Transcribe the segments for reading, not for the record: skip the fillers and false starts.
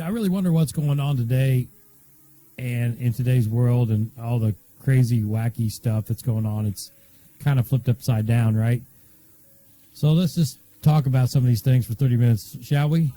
I really wonder what's going on today and in today's world and all the crazy, wacky stuff that's going on. It's kind of flipped upside down, right? So let's just talk about some of these things for 30 minutes, shall we?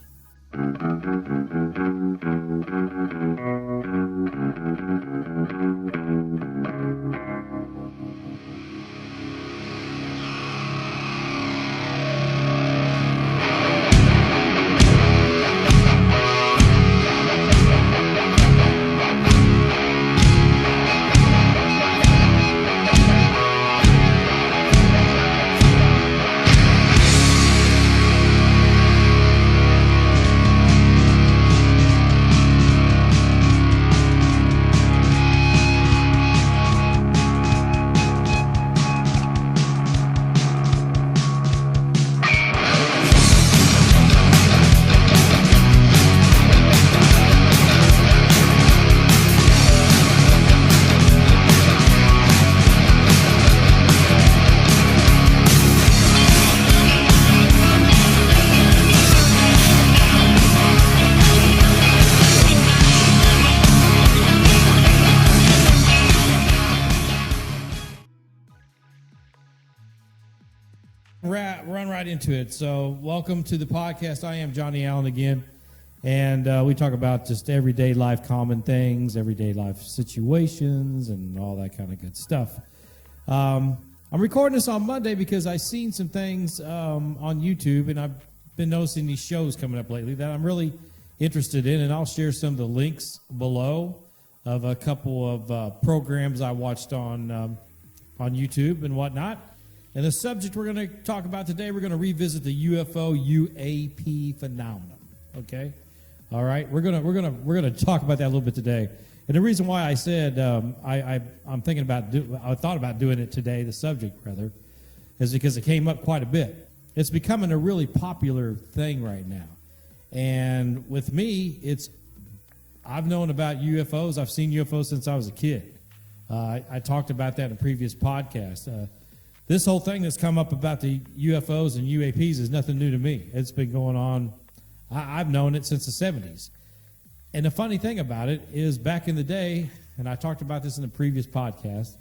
Run right into it. So welcome to the podcast. I am Johnny Allen again, and we talk about just everyday life, common things, everyday life situations, and all that kind of good stuff. I'm recording this on Monday because I've seen some things on YouTube, and I've been noticing these shows coming up lately that I'm really interested in, and I'll share some of the links below of a couple of programs I watched on YouTube and whatnot. And the subject we're going to talk about today, we're going to revisit the UFO UAP phenomenon. Okay, all right. We're gonna talk about that a little bit today. And the reason why I said I'm thinking about I thought about doing it today, the subject rather, is because it came up quite a bit. It's becoming a really popular thing right now. And with me, I've known about UFOs. I've seen UFOs since I was a kid. I talked about that in a previous podcast. This whole thing that's come up about the UFOs and UAPs is nothing new to me. It's been going on. I've known it since the 70s. And the funny thing about it is back in the day, and I talked about this in the previous podcast,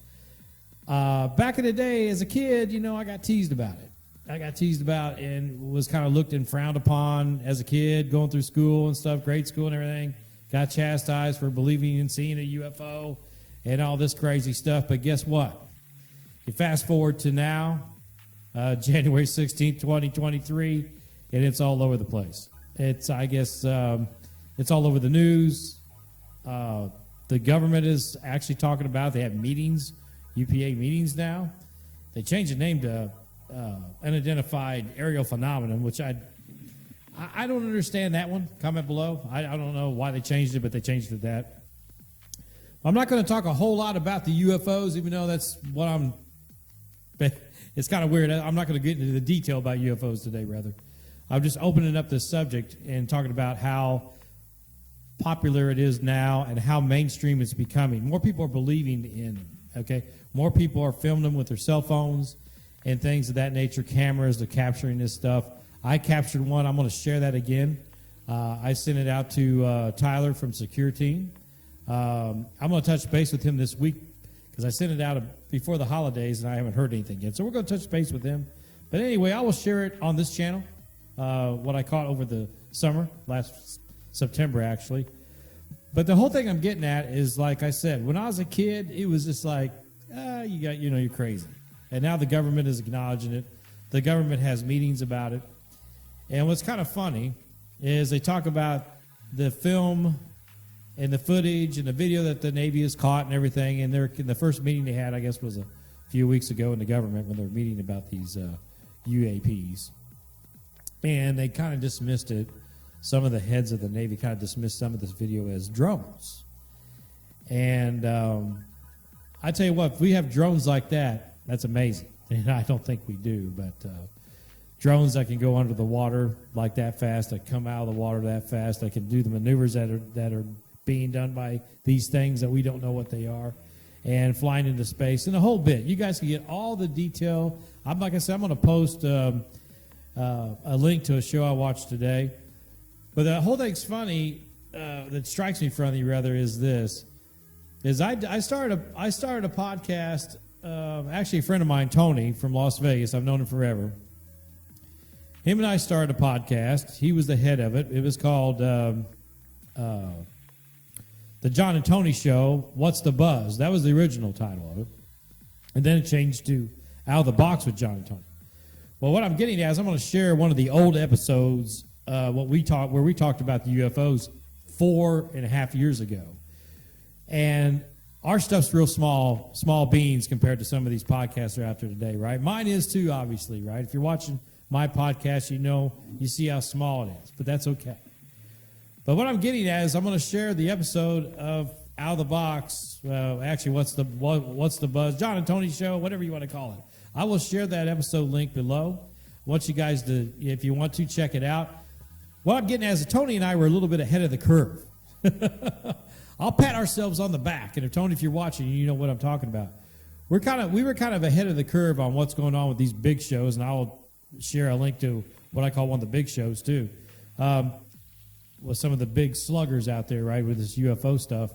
back in the day as a kid, I got teased about it. I got teased about and was kind of looked and frowned upon as a kid, going through school and stuff, grade school and everything. Got chastised for believing and seeing a UFO and all this crazy stuff. But guess what? You fast forward to now, January 16th, 2023, and it's all over the place. It's all over the news. The government is actually talking about it. They have meetings, UPA meetings now. They changed the name to Unidentified Aerial Phenomenon, which I don't understand that one. Comment below. I don't know why they changed it, but they changed it to that. I'm not going to talk a whole lot about the UFOs, even though that's what it's kind of weird. I'm not going to get into the detail about UFOs today, rather. I'm just opening up this subject and talking about how popular it is now and how mainstream it's becoming. More people are believing in them, okay? More people are filming them with their cell phones and things of that nature, cameras, they're capturing this stuff. I captured one. I'm going to share that again. I sent it out to Tyler from Secure Team. I'm going to touch base with him this week because I sent it out before the holidays and I haven't heard anything yet. So we're going to touch base with him. But anyway, I will share it on this channel, what I caught over the summer, last September actually. But the whole thing I'm getting at is, like I said, when I was a kid, it was just like, you're crazy. And now the government is acknowledging it. The government has meetings about it. And what's kind of funny is they talk about the film and the footage and the video that the Navy has caught and everything. And in the first meeting they had, I guess, was a few weeks ago in the government when they were meeting about these UAPs. And they kind of dismissed it. Some of the heads of the Navy kind of dismissed some of this video as drones. And I tell you what, if we have drones like that, that's amazing. And I don't think we do, but drones that can go under the water like that fast, that come out of the water that fast, that can do the maneuvers that are being done by these things that we don't know what they are, and flying into space, and the whole bit. You guys can get all the detail. Like I said, I'm going to post a link to a show I watched today. But the whole thing's funny that strikes me funny rather is this: is I started a podcast. Actually, a friend of mine, Tony from Las Vegas. I've known him forever. Him and I started a podcast. He was the head of it. It was called The John and Tony Show. What's the Buzz? That was the original title of it, and then it changed to Out of the Box with John and Tony. Well, what I'm getting at is I'm going to share one of the old episodes where we talked about the UFOs 4.5 years ago, and our stuff's real small beans compared to some of these podcasts that are out there today, right? Mine is too, obviously, right? If you're watching my podcast, you see how small it is, but that's okay. But what I'm getting at is I'm going to share the episode of Out of the Box. Actually, what's the buzz? John and Tony Show, whatever you want to call it. I will share that episode link below. I want you guys to, if you want to, check it out. What I'm getting at is Tony and I were a little bit ahead of the curve. I'll pat ourselves on the back, and if you're watching, you know what I'm talking about. We were kind of ahead of the curve on what's going on with these big shows, and I'll share a link to what I call one of the big shows too, with some of the big sluggers out there, right, with this UFO stuff.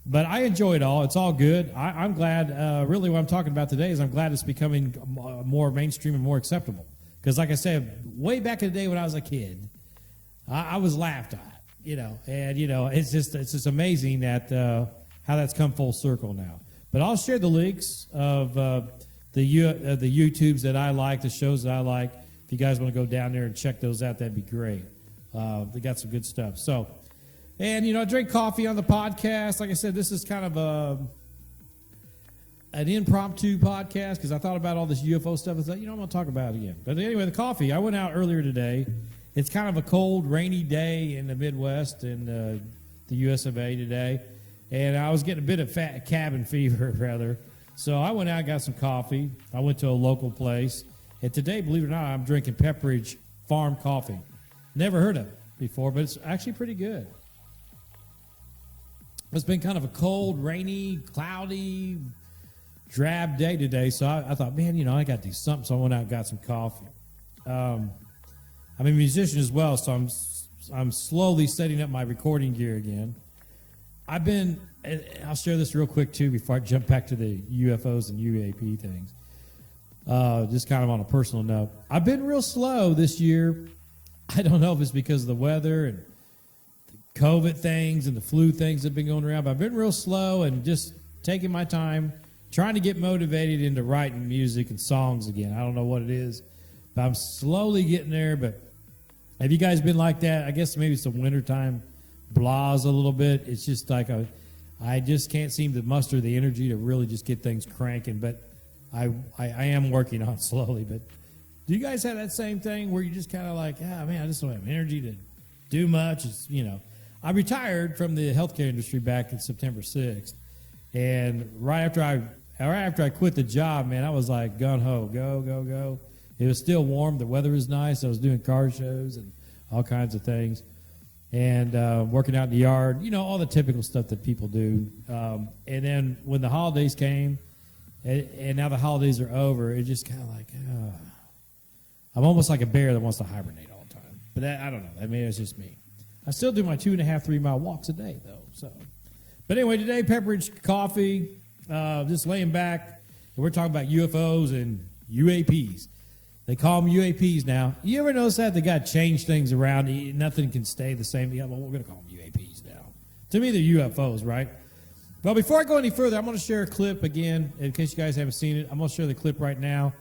But I enjoy it all. It's all good. I'm glad. Really, what I'm talking about today is I'm glad it's becoming more mainstream and more acceptable. Because, like I said, way back in the day when I was a kid, I was laughed at. It's just amazing that how that's come full circle now. But I'll share the links of the YouTubes that I like, the shows that I like. If you guys want to go down there and check those out, that'd be great. They got some good stuff. So, and I drink coffee on the podcast. Like I said, this is kind of an impromptu podcast because I thought about all this UFO stuff. I thought, I'm going to talk about it again. But anyway, the coffee. I went out earlier today. It's kind of a cold, rainy day in the Midwest in the US of A today. And I was getting a bit of cabin fever, rather. So I went out and got some coffee. I went to a local place. And today, believe it or not, I'm drinking Pepperidge Farm coffee. Never heard of it before, but it's actually pretty good. It's been kind of a cold, rainy, cloudy, drab day today. So I thought, man, I got to do something. So I went out and got some coffee. I'm a musician as well, so I'm slowly setting up my recording gear again. I'll share this real quick too before I jump back to the UFOs and UAP things. Just kind of on a personal note. I've been real slow this year. I don't know if it's because of the weather and the COVID things and the flu things that have been going around, but I've been real slow and just taking my time, trying to get motivated into writing music and songs again. I don't know what it is, but I'm slowly getting there, but have you guys been like that? I guess maybe it's the wintertime blahs a little bit. It's just like I just can't seem to muster the energy to really just get things cranking. But I am working on it slowly. But do you guys have that same thing where you just kind of like, man, I just don't have energy to do much? I retired from the healthcare industry back in September 6th. And right after I quit the job, man, I was like gung ho, go, go, go. It was still warm. The weather was nice. I was doing car shows and all kinds of things. And working out in the yard, all the typical stuff that people do. And then when the holidays came, and now the holidays are over, it's just kind of like, I'm almost like a bear that wants to hibernate all the time. But I don't know. I mean, it's just me. I still do my 2.5, 3 mile walks a day, though. But anyway, today, Pepperidge coffee, just laying back. And we're talking about UFOs and UAPs. They call them UAPs now. You ever notice that? They got to change things around. Nothing can stay the same. Yeah, well, we're going to call them UAPs now. To me, they're UFOs, right? Well, before I go any further, I'm going to share a clip again, in case you guys haven't seen it. I'm going to share the clip right now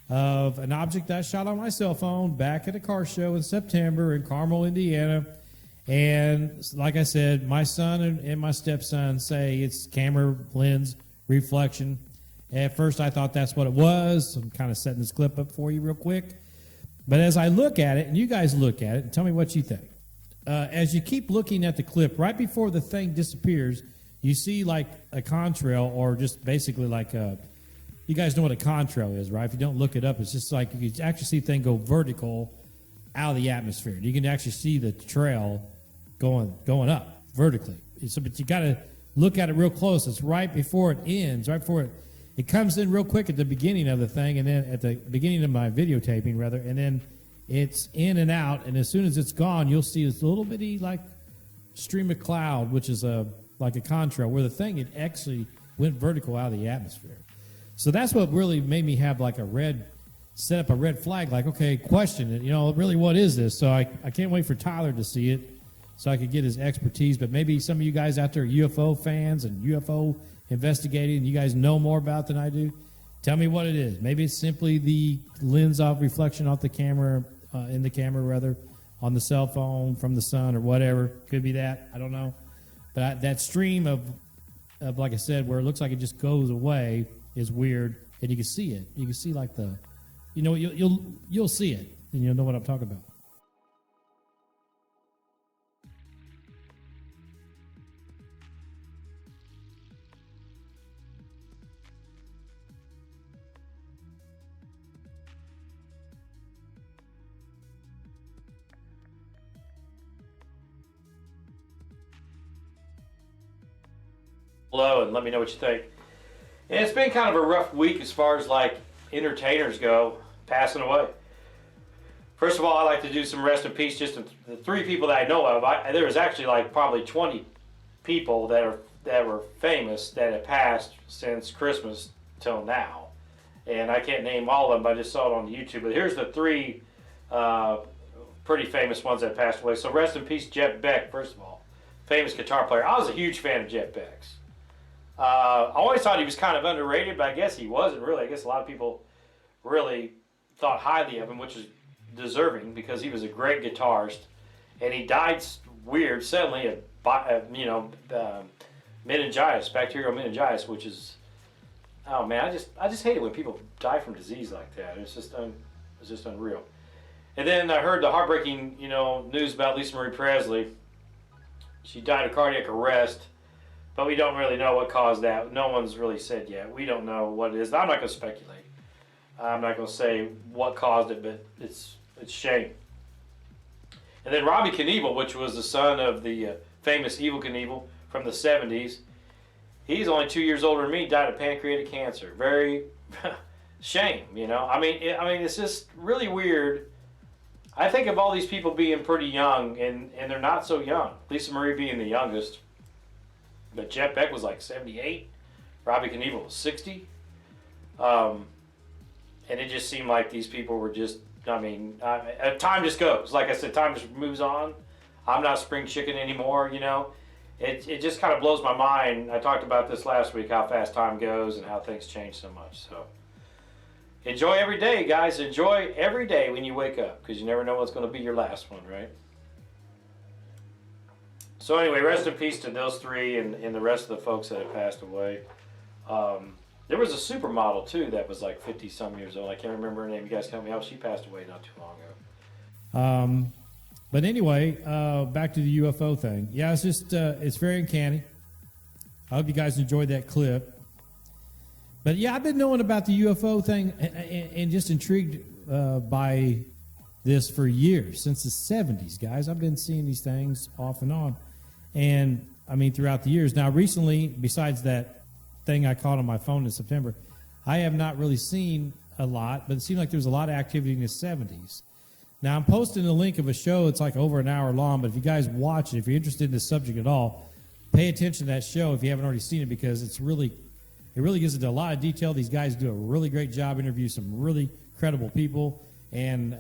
of an object I shot on my cell phone back at a car show in September in Carmel, Indiana. And like I said, my son and my stepson say it's camera lens reflection. At first, I thought that's what it was. I'm kind of setting this clip up for you real quick. But as I look at it, and you guys look at it, and tell me what you think. As you keep looking at the clip, right before the thing disappears, you see like a contrail, or just basically like you guys know what a contrail is, right? If you don't look it up, it's just like you can actually see the thing go vertical out of the atmosphere. You can actually see the trail going up vertically. But you got to look at it real close. It's right before it ends, right before it comes in real quick at the beginning of the thing, and then at the beginning of my videotaping, rather, and then it's in and out, and as soon as it's gone, you'll see this little bitty, like, stream of cloud, which is like a contrail, where the thing, it actually went vertical out of the atmosphere. So that's what really made me have like set up a red flag, like, okay, question it, really what is this? So I can't wait for Tyler to see it so I could get his expertise. But maybe some of you guys out there are UFO fans and UFO investigating, and you guys know more about it than I do. Tell me what it is. Maybe it's simply the lens of reflection off the camera, in the camera rather, on the cell phone from the sun or whatever. Could be that. I don't know. But that stream of like I said, where it looks like it just goes away is weird, and you can see it. You can see like you'll see it, and you'll know what I'm talking about. Hello, and let me know what you think. And it's been kind of a rough week as far as like entertainers go, passing away. First of all, I'd like to do some rest in peace just to the 3 people that I know of. There was actually like probably 20 people that were famous that have passed since Christmas till now. And I can't name all of them, but I just saw it on YouTube. But here's the 3 pretty famous ones that passed away. So rest in peace, Jeff Beck, first of all. Famous guitar player. I was a huge fan of Jeff Beck's. I always thought he was kind of underrated, but I guess he wasn't really. I guess a lot of people really thought highly of him, which is deserving because he was a great guitarist. And he died weird suddenly of meningitis, bacterial meningitis, which is, oh man, I just hate it when people die from disease like that. It's just unreal. And then I heard the heartbreaking news about Lisa Marie Presley. She died of cardiac arrest. But we don't really know what caused that. No one's really said yet. We don't know what it is. I'm not going to speculate. I'm not going to say what caused it, but it's shame. And then Robbie Knievel, which was the son of the famous Evel Knievel from the 70s, he's only 2 years older than me, died of pancreatic cancer. Very shame, I mean, it's just really weird. I think of all these people being pretty young, and they're not so young. Lisa Marie being the youngest. But Jeff Beck was like 78. Robbie Knievel was 60. And it just seemed like these people were just, time just goes. Like I said, time just moves on. I'm not spring chicken anymore, It just kind of blows my mind. I talked about this last week, how fast time goes and how things change so much. So enjoy every day, guys. Enjoy every day when you wake up, because you never know what's going to be your last one, right? So anyway, rest in peace to those 3 and the rest of the folks that have passed away. There was a supermodel, too, that was like 50-some years old. I can't remember her name. You guys tell me how she passed away not too long ago. But anyway, back to the UFO thing. Yeah, it's just, it's very uncanny. I hope you guys enjoyed that clip. But yeah, I've been knowing about the UFO thing and just intrigued by this for years, since the 70s, guys. I've been seeing these things off and on. And, throughout the years. Now, recently, besides that thing I caught on my phone in September, I have not really seen a lot, but it seemed like there was a lot of activity in the 70s. Now, I'm posting a link of a show. It's like over an hour long, but if you guys watch it, if you're interested in this subject at all, pay attention to that show if you haven't already seen it, because it really gives into a lot of detail. These guys do a really great job, interview some really credible people, and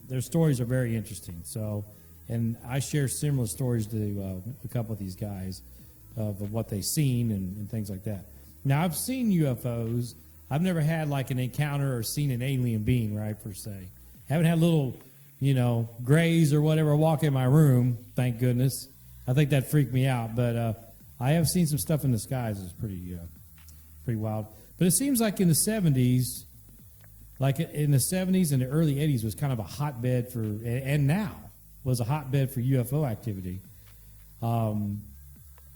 their stories are very interesting. So, and I share similar stories to a couple of these guys of what they've seen and things like that. Now, I've seen UFOs. I've never had like an encounter or seen an alien being, right, per se. Haven't had little, grays or whatever walk in my room, thank goodness. I think that freaked me out. But I have seen some stuff in the skies that's pretty wild. But it seems like in the 70s, and the early 80s was kind of a hotbed for, and now was a hotbed for UFO activity.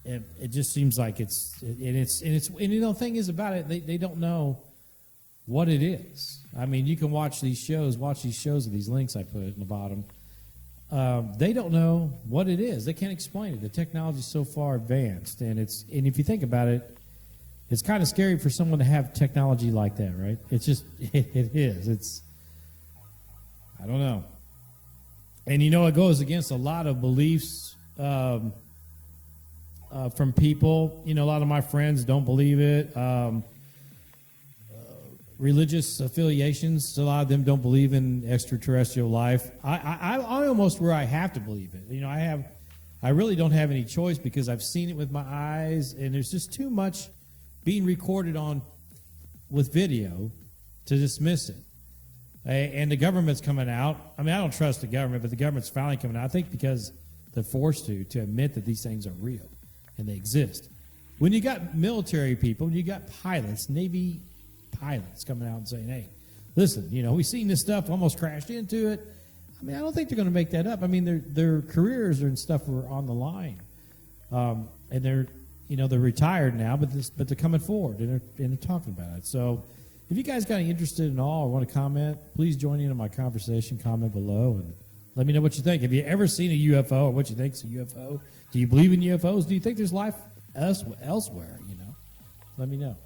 It just seems like the thing is about it, they don't know what it is. You can watch these shows of these links I put in the bottom. They don't know what it is. They can't explain it. The technology is so far advanced, and if you think about it, it's kind of scary for someone to have technology like that, right? It's just, it is. I don't know. And it goes against a lot of beliefs from people. A lot of my friends don't believe it. Religious affiliations, a lot of them don't believe in extraterrestrial life. I almost where I have to believe it. I really don't have any choice because I've seen it with my eyes, and there's just too much being recorded on with video to dismiss it. And the government's coming out. I mean, I don't trust the government, but the government's finally coming out. I think because they're forced to admit that these things are real and they exist. When you got military people, when you got pilots, Navy pilots coming out and saying, hey, listen, we've seen this stuff, almost crashed into it. I mean, I don't think they're going to make that up. I mean, their careers and stuff are on the line. And they're retired now, but they're coming forward and they're talking about it. So if you guys got any interested in all or want to comment, please join in on my conversation, comment below, and let me know what you think. Have you ever seen a UFO or what you think is a UFO? Do you believe in UFOs? Do you think there's life elsewhere? Let me know.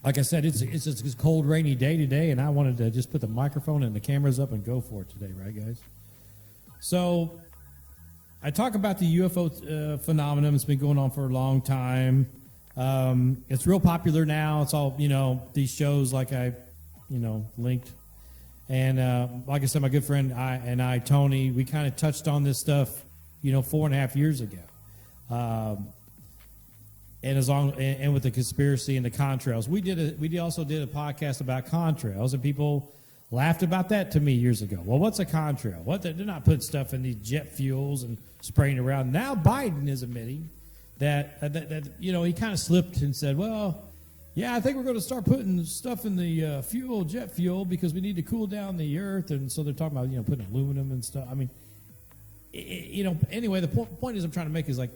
Like I said, it's a cold, rainy day today, and I wanted to just put the microphone and the cameras up and go for it today, right, guys? So I talk about the UFO phenomenon. It's been going on for a long time. It's real popular now. It's all, these shows like I, linked. And like I said, my good friend Tony, we kind of touched on this stuff, 4.5 years ago. And with the conspiracy and the contrails, we also did a podcast about contrails, and people laughed about that to me years ago. Well, what's a contrail? They're not putting stuff in these jet fuels and spraying around. Now Biden is admitting that he kind of slipped and said, well, yeah, I think we're going to start putting stuff in the jet fuel because we need to cool down the earth, and so they're talking about putting aluminum and stuff. I mean, anyway, the point is I'm trying to make is like.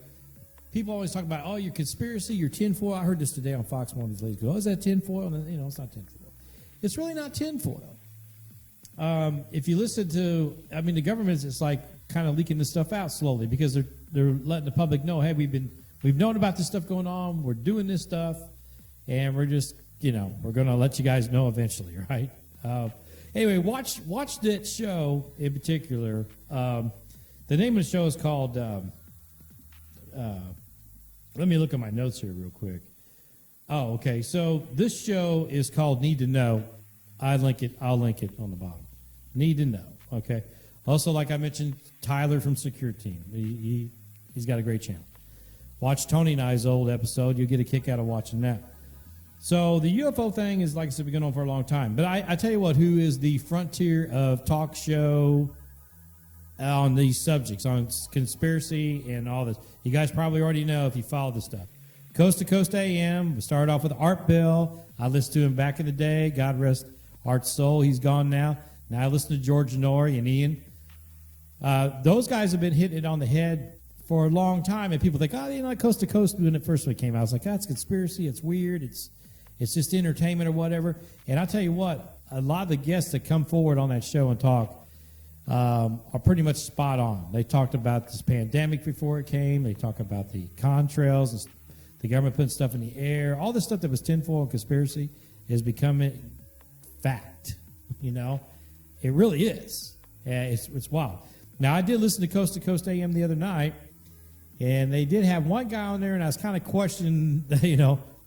People always talk about, your conspiracy, your tinfoil. I heard this today on Fox. One of these ladies go, is that tinfoil? And, it's not tinfoil. It's really not tinfoil. If you listen to, the government is like kind of leaking this stuff out slowly because they're letting the public know, hey, we've known about this stuff going on. We're doing this stuff, and we're just, we're going to let you guys know eventually, right? Anyway, watch that show in particular. The name of the show is called. Let me look at my notes here real quick. Oh, okay. So this show is called Need to Know. I'll link it on the bottom. Need to Know. Okay. Also, like I mentioned, Tyler from Secure Team. He's got a great channel. Watch Tony and I's old episode. You'll get a kick out of watching that. So the UFO thing is, like I said, been going on for a long time. But I tell you what, who is the frontier of talk show on these subjects, on conspiracy and all this. You guys probably already know if you follow this stuff. Coast to Coast AM, we started off with Art Bell. I listened to him back in the day. God rest Art's soul. He's gone now. Now I listen to George Norrie and Ian. Those guys have been hitting it on the head for a long time, and people think, Coast to Coast when it first came out. I was like, that's conspiracy. It's weird. It's just entertainment or whatever. And I'll tell you what, a lot of the guests that come forward on that show and talk are pretty much spot on. They talked about this pandemic before it came. They talk about the contrails, the government putting stuff in the air. All this stuff that was tinfoil and conspiracy is becoming fact. It really is. It's wild. Now, I did listen to Coast AM the other night, and they did have one guy on there, and I was kind of questioning,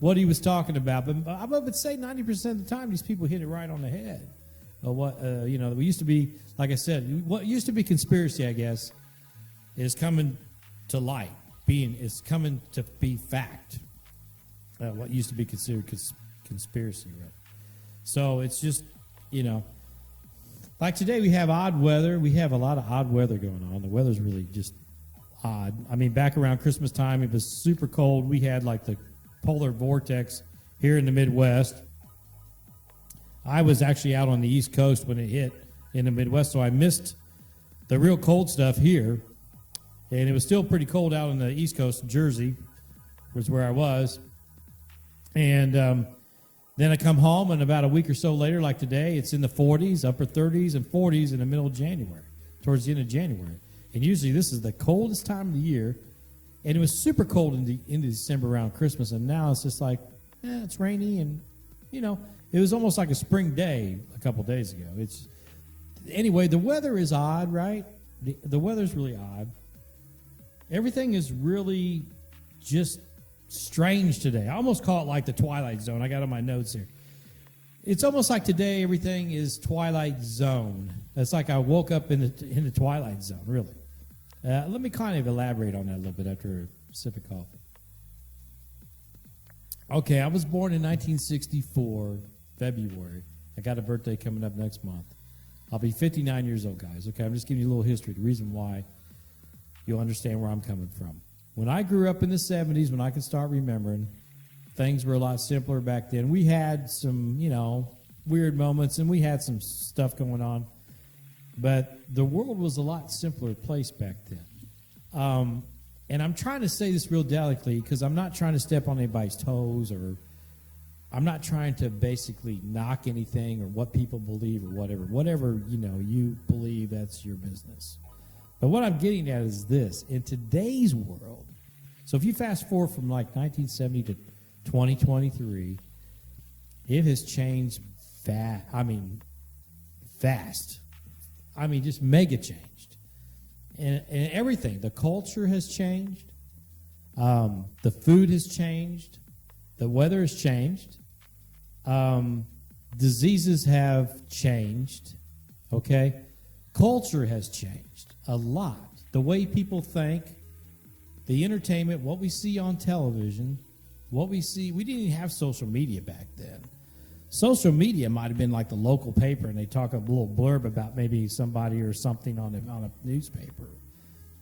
what he was talking about. But I would say 90% of the time, these people hit it right on the head. We used to be, like I said, what used to be conspiracy, I guess, is coming to light. It's coming to be fact. What used to be considered conspiracy, right? So it's just, like today we have odd weather. We have a lot of odd weather going on. The weather's really just odd. I mean, back around Christmas time, it was super cold. We had like the polar vortex here in the Midwest. I was actually out on the East Coast when it hit in the Midwest, so I missed the real cold stuff here. And it was still pretty cold out on the East Coast. Jersey was where I was. And then I come home, and about a week or so later, like today, it's in the 40s, upper 30s, and 40s in the middle of January, towards the end of January. And usually this is the coldest time of the year. And it was super cold in December around Christmas, and now it's just like, it's rainy, and, it was almost like a spring day a couple days ago. Anyway, the weather is odd, right? The weather's really odd. Everything is really just strange today. I almost call it like the Twilight Zone. I got on my notes here. It's almost like today everything is Twilight Zone. It's like I woke up in the Twilight Zone, really. Let me kind of elaborate on that a little bit after a sip of coffee. Okay, I was born in 1964, February. I got a birthday coming up next month. I'll be 59 years old, guys. Okay, I'm just giving you a little history, the reason why you'll understand where I'm coming from. When I grew up in the 70s, when I could start remembering, things were a lot simpler back then. We had some, weird moments, and we had some stuff going on. But the world was a lot simpler place back then. And I'm trying to say this real delicately because I'm not trying to step on anybody's toes, or I'm not trying to basically knock anything or what people believe or whatever. Whatever, you believe, that's your business. But what I'm getting at is this. In today's world, so if you fast forward from like 1970 to 2023, it has changed fast. Just mega changed. And everything. The culture has changed. The food has changed. The weather has changed. Diseases have changed. Okay? Culture has changed a lot. The way people think, the entertainment, what we see on television, what we see. We didn't even have social media back then. Social media might have been like the local paper, and they talk a little blurb about maybe somebody or something on a newspaper.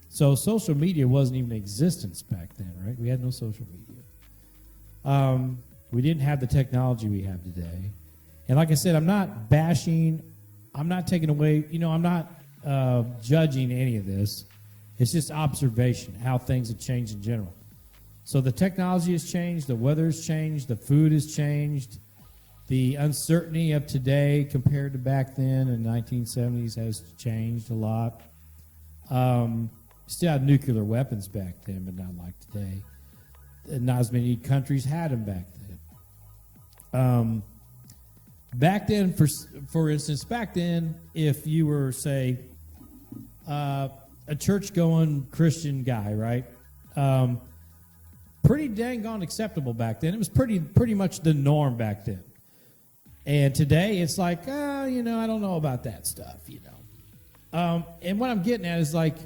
So social media wasn't even in existence back then, right? We had no social media. We didn't have the technology we have today. And like I said, I'm not bashing. I'm not taking away. I'm not judging any of this. It's just observation, how things have changed in general. So the technology has changed. The weather has changed. The food has changed. The uncertainty of today compared to back then in the 1970s has changed a lot. Still had nuclear weapons back then, but not like today. Not as many countries had them back then. Back then, for instance, if you were, say, a church-going Christian guy, right? Pretty dang on acceptable back then. It was pretty much the norm back then. And today, it's like, I don't know about that stuff, And what I'm getting at is like,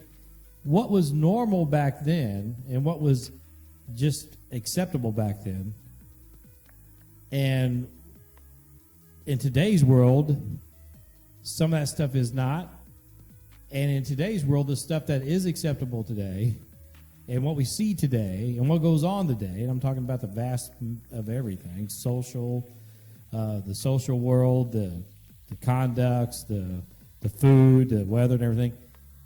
what was normal back then and what was just acceptable back then. And in today's world, some of that stuff is not. And in today's world, the stuff that is acceptable today and what we see today and what goes on today, and I'm talking about the vast of everything, the social world, the conducts, the food, the weather, and everything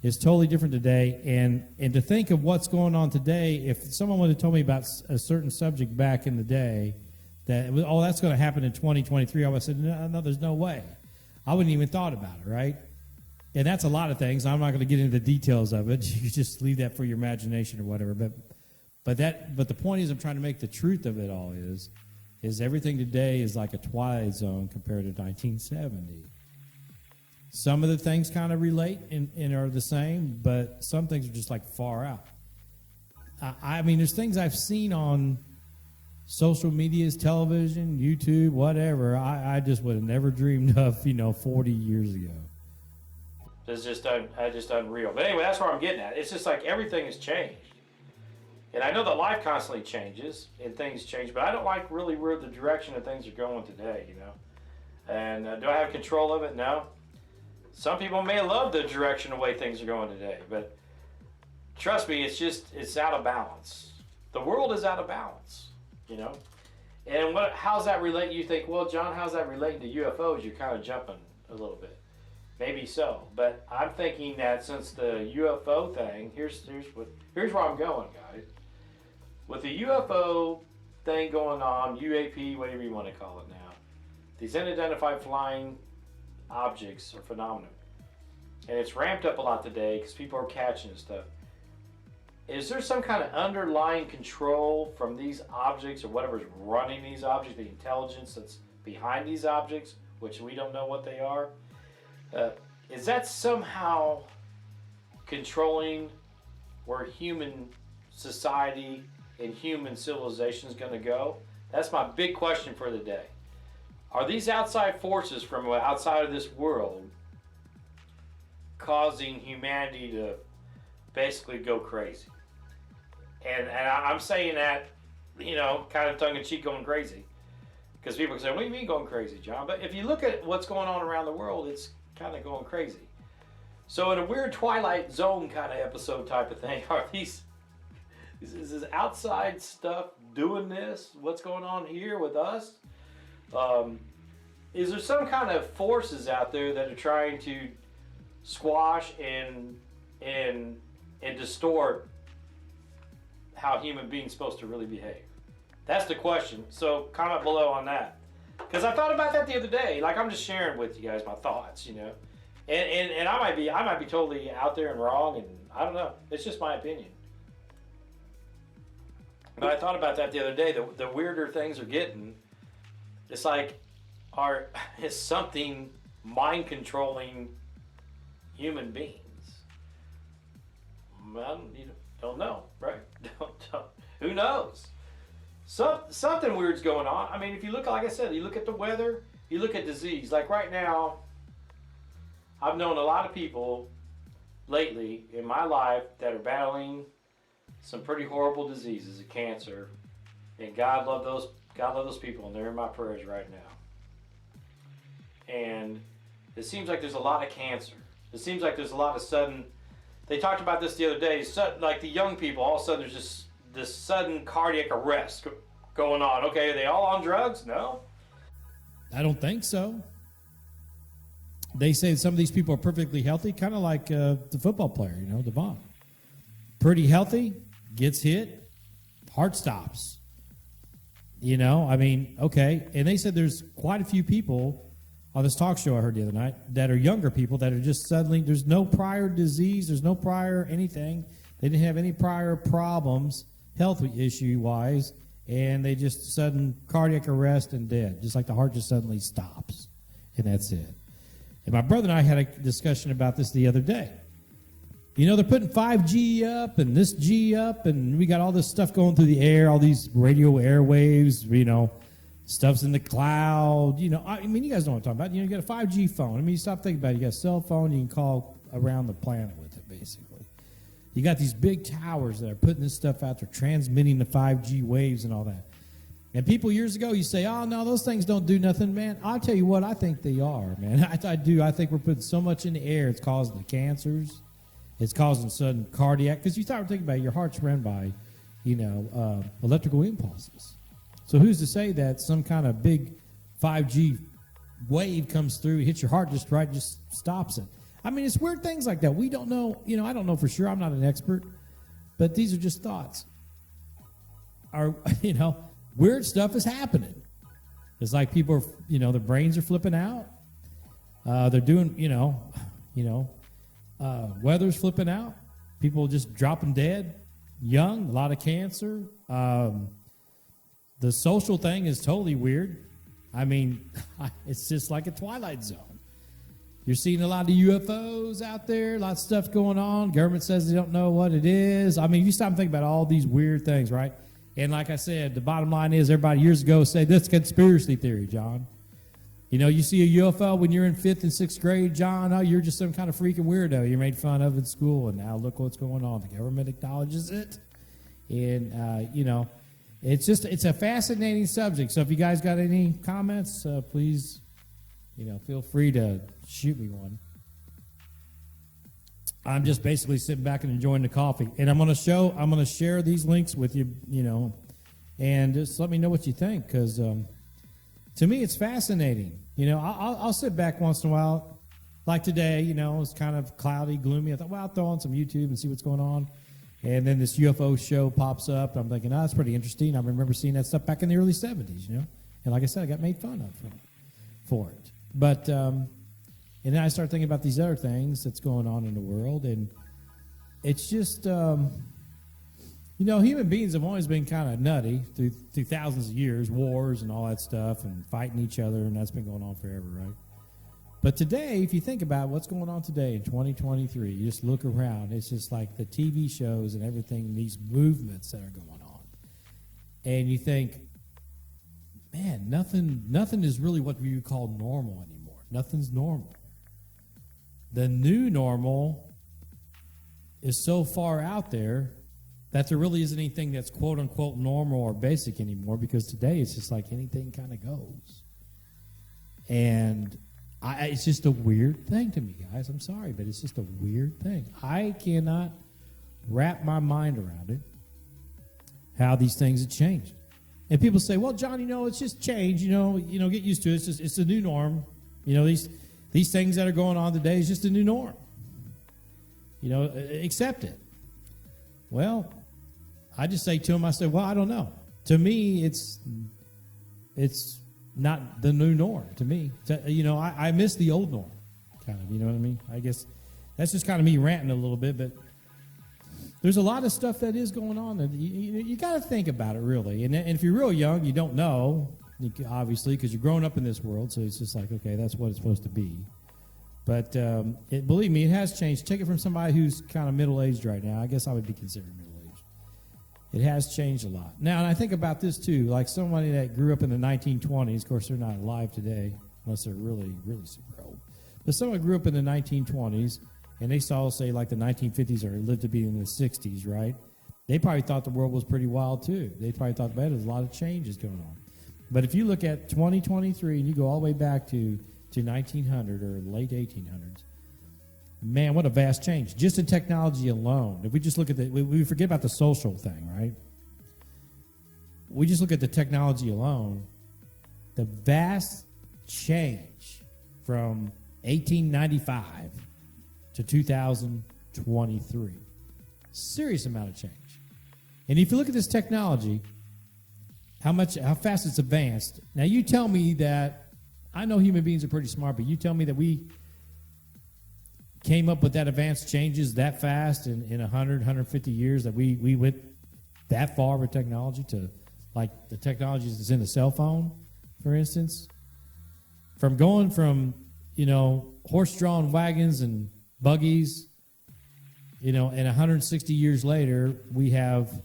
is totally different today. And to think of what's going on today, if someone would have told me about a certain subject back in the day, that that's going to happen in 2023, I would have said, no, there's no way. I wouldn't even thought about it, right? And that's a lot of things. I'm not going to get into the details of it. You just leave that for your imagination or whatever. But the point is, I'm trying to make the truth of it all is everything today is like a Twilight Zone compared to 1970. Some of the things kind of relate and are the same, but some things are just like far out. There's things I've seen on social medias, television, YouTube, whatever, I just would have never dreamed of, 40 years ago. It's just unreal. But anyway, that's where I'm getting at. It's just like everything has changed. And I know that life constantly changes and things change, but I don't like really where the direction of things are going today, And do I have control of it? No. Some people may love the direction of the way things are going today, but trust me, it's out of balance. The world is out of balance, And how's that relate? You think, well, John, how's that relating to UFOs? You're kind of jumping a little bit. Maybe so, but I'm thinking that since the UFO thing, here's where I'm going, guys. With the UFO thing going on, UAP, whatever you want to call it now, these unidentified flying objects or phenomena, and it's ramped up a lot today because people are catching this stuff. Is there some kind of underlying control from these objects or whatever's running these objects, the intelligence that's behind these objects, which we don't know what they are? Is that somehow controlling where human society and human civilization is going to go? That's my big question for the day. Are these outside forces from outside of this world causing humanity to basically go crazy? And I'm saying that, kind of tongue-in-cheek, going crazy. Because people can say, what do you mean going crazy, John? But if you look at what's going on around the world, it's kind of going crazy. So in a weird Twilight Zone kind of episode type of thing, is this outside stuff doing this? What's going on here with us? Is there some kind of forces out there that are trying to squash and distort how human beings supposed to really behave? That's the question. So comment below on that, because I thought about that the other day. Like, I'm just sharing with you guys my thoughts, and I might be totally out there and wrong, and I don't know. It's just my opinion. But I thought about that the other day. The weirder things are getting, it's like, is something mind controlling human beings? Well, you don't know, right? Don't. Who knows? Something weird's going on. I mean, if you look, like I said, you look at the weather, you look at disease. Like right now, I've known a lot of people lately in my life that are battling some pretty horrible diseases, of cancer, and God love those people, and they're in my prayers right now. And it seems like there's a lot of cancer. It seems like there's a lot of sudden. They talked about this the other day. Like the young people, all of a sudden there's just this sudden cardiac arrest going on. Okay, are they all on drugs? No. I don't think so. They say some of these people are perfectly healthy, kind of like the football player, Devon. Pretty healthy, gets hit, heart stops. Okay. And they said there's quite a few people on this talk show I heard the other night that are younger people that are just suddenly, there's no prior disease, there's no prior anything. They didn't have any prior problems, health issue-wise, and they just sudden cardiac arrest and dead, just like the heart just suddenly stops, and that's it. And my brother and I had a discussion about this the other day. They're putting 5G up and this G up, and we got all this stuff going through the air, all these radio airwaves, stuff's in the cloud. You guys know what I'm talking about. You got a 5G phone. You stop thinking about it. You got a cell phone, you can call around the planet with it, basically. You got these big towers that are putting this stuff out there, transmitting the 5G waves and all that. And people years ago, you say, oh, no, those things don't do nothing, man. I'll tell you what, I think they are, man. I do. I think we're putting so much in the air, it's causing the cancers. It's causing sudden cardiac. Because you start thinking about it, your heart's run by, electrical impulses. So who's to say that some kind of big 5G wave comes through, hits your heart just right, just stops it? It's weird things like that. We don't know. I don't know for sure. I'm not an expert. But these are just thoughts. Weird stuff is happening. It's like people are, their brains are flipping out. They're doing, weather's flipping out. People just dropping dead, young, a lot of cancer. The social thing is totally weird. It's just like a Twilight Zone. You're seeing a lot of UFOs out there, a lot of stuff going on. Government says they don't know what it is. You stop and think about all these weird things, right? And like I said, the bottom line is everybody years ago said, this conspiracy theory, John. You see a UFO when you're in 5th and 6th grade, John, oh, you're just some kind of freaking weirdo. You're made fun of in school, and now look what's going on. The government acknowledges it. And, it's a fascinating subject. So if you guys got any comments, please, feel free to shoot me one. I'm just basically sitting back and enjoying the coffee. And I'm going to share these links with you, and just let me know what you think, because to me it's fascinating. I'll sit back once in a while, like today, it's kind of cloudy, gloomy. I thought, well, I'll throw on some YouTube and see what's going on. And then this UFO show pops up. I'm thinking, that's pretty interesting. I remember seeing that stuff back in the early 70s, And like I said, I got made fun of for it. But, and then I start thinking about these other things that's going on in the world. And it's just, human beings have always been kind of nutty through thousands of years, wars and all that stuff, and fighting each other. And that's been going on forever, right? But today, if you think about what's going on today in 2023, you just look around. It's just like the TV shows and everything, these movements that are going on. And you think, man, nothing is really what we would call normal anymore. Nothing's normal. The new normal is so far out there that there really isn't anything that's quote-unquote normal or basic anymore, because today it's just like anything kind of goes. And it's just a weird thing to me, guys. I'm sorry, but it's just a weird thing. I cannot wrap my mind around it, how these things have changed. And people say, well, John, it's just change. Get used to it. It's the new norm. These things that are going on today is just a new norm. Accept it. Well, I just say to him, I say, well, I don't know. To me, it's not the new norm. To me, I miss the old norm, kind of. You know what I mean? I guess that's just kind of me ranting a little bit, but there's a lot of stuff that is going on that you got to think about it, really. And if you're real young, you don't know, obviously, because you're growing up in this world, so it's just like, okay, that's what it's supposed to be. But believe me, it has changed. Take it from somebody who's kind of middle-aged right now. I guess I would be considered middle-aged. It has changed a lot. Now, and I think about this, too. Like somebody that grew up in the 1920s. Of course, they're not alive today, unless they're really, really super old. But someone grew up in the 1920s, and they saw, say, like the 1950s or lived to be in the 60s, right? They probably thought the world was pretty wild, too. They probably thought, man, there's a lot of changes going on. But if you look at 2023 and you go all the way back to 1900 or late 1800s, man, what a vast change. Just in technology alone. If we just look at we forget about the social thing, right? We just look at the technology alone, the vast change from 1895 to 2023. Serious amount of change. And if you look at this technology, how fast it's advanced. Now you tell me that, I know human beings are pretty smart, but you tell me that we came up with that advanced changes that fast in 100, 150 years, that we went that far with technology to, like, the technology that's in the cell phone, for instance. From going from, horse-drawn wagons and buggies, and 160 years later, we have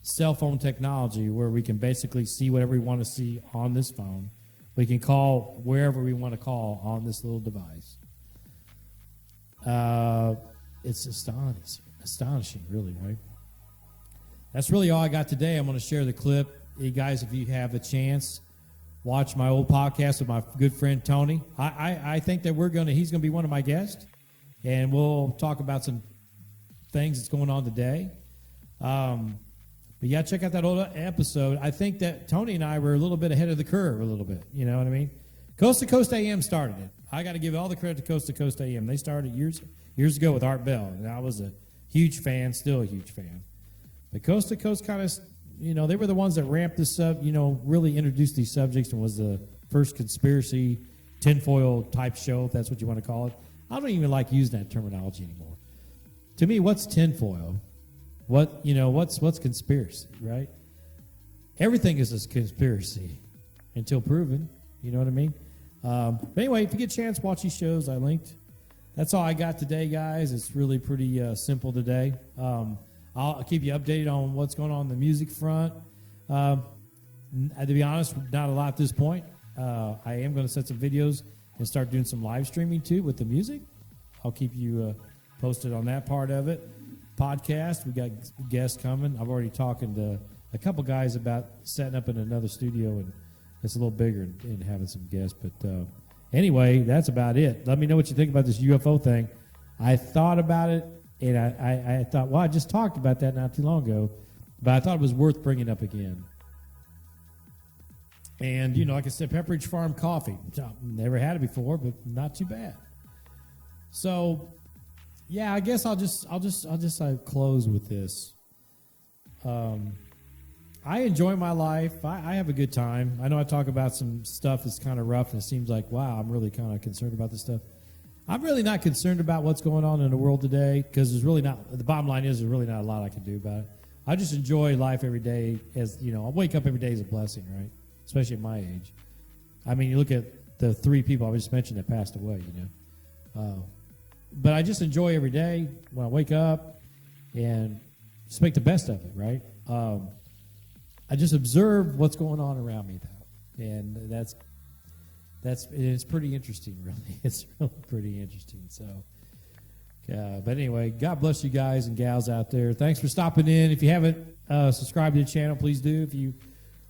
cell phone technology where we can basically see whatever we want to see on this phone. We can call wherever we want to call on this little device. It's astonishing, really, right? That's really all I got today. I'm going to share the clip. You guys, if you have a chance, watch my old podcast with my good friend Tony. I think that he's going to be one of my guests, and we'll talk about some things that's going on today. But yeah, check out that old episode. I think that Tony and I were a little bit ahead of the curve, a little bit. You know what I mean? Coast to Coast AM started it. I got to give all the credit to Coast AM. They started years ago with Art Bell, and I was a huge fan, still a huge fan. But Coast to Coast kind of, they were the ones that ramped this up, really introduced these subjects, and was the first conspiracy tinfoil type show, if that's what you want to call it. I don't even like using that terminology anymore. To me, what's tinfoil? What's conspiracy, right? Everything is a conspiracy until proven. You know what I mean? But anyway, if you get a chance, watch these shows I linked. That's all I got today, guys. It's really pretty simple today. I'll keep you updated on what's going on the music front. To be honest, not a lot at this point. I am going to set some videos and start doing some live streaming, too, with the music. I'll keep you posted on that part of it. Podcast, we got guests coming. I've already talking to a couple guys about setting up in another studio, and it's a little bigger and having some guests. But anyway, that's about it. Let me know what you think about this UFO thing. I thought about it, and I thought, well, I just talked about that not too long ago, but I thought it was worth bringing up again. And, like I said, Pepperidge Farm coffee. Never had it before, but not too bad. So, yeah, I guess I'll just close with this. I enjoy my life. I have a good time. I know I talk about some stuff that's kind of rough, and it seems like, wow, I'm really kind of concerned about this stuff. I'm really not concerned about what's going on in the world today, because there's really not. The bottom line is there's really not a lot I can do about it. I just enjoy life every day. I wake up every day as a blessing, right? Especially at my age. I mean, you look at the three people I just mentioned that passed away, but I just enjoy every day when I wake up and just make the best of it, right? I just observe what's going on around me, though, and it's pretty interesting, really. It's really pretty interesting. So, but anyway, God bless you guys and gals out there. Thanks for stopping in. If you haven't subscribed to the channel, please do. If you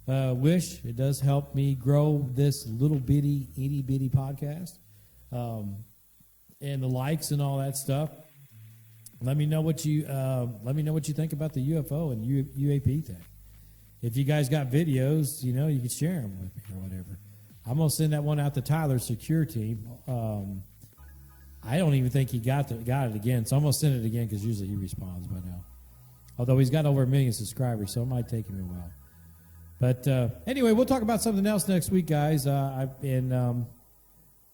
wish, it does help me grow this little bitty, itty bitty podcast, and the likes and all that stuff. Let me know what you think about the UFO and UAP thing. If you guys got videos, you can share them with me or whatever. I'm gonna send that one out to Tyler's secure team. I don't even think he got it again, so I'm gonna send it again because usually he responds by now. Although he's got over 1 million subscribers, so it might take him a while. But anyway, we'll talk about something else next week, guys.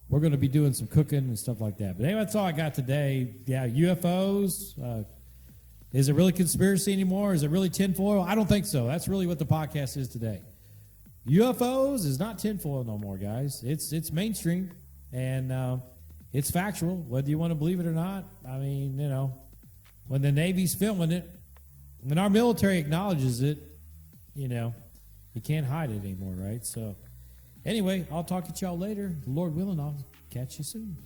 We're going to be doing some cooking and stuff like that. But anyway, that's all I got today. Yeah, UFOs. Is it really conspiracy anymore? Is it really tinfoil? I don't think so. That's really what the podcast is today. UFOs is not tinfoil no more, guys. It's mainstream, and it's factual, whether you want to believe it or not. I mean, when the Navy's filming it, when our military acknowledges it, you can't hide it anymore, right? So anyway, I'll talk to y'all later. Lord willing, I'll catch you soon.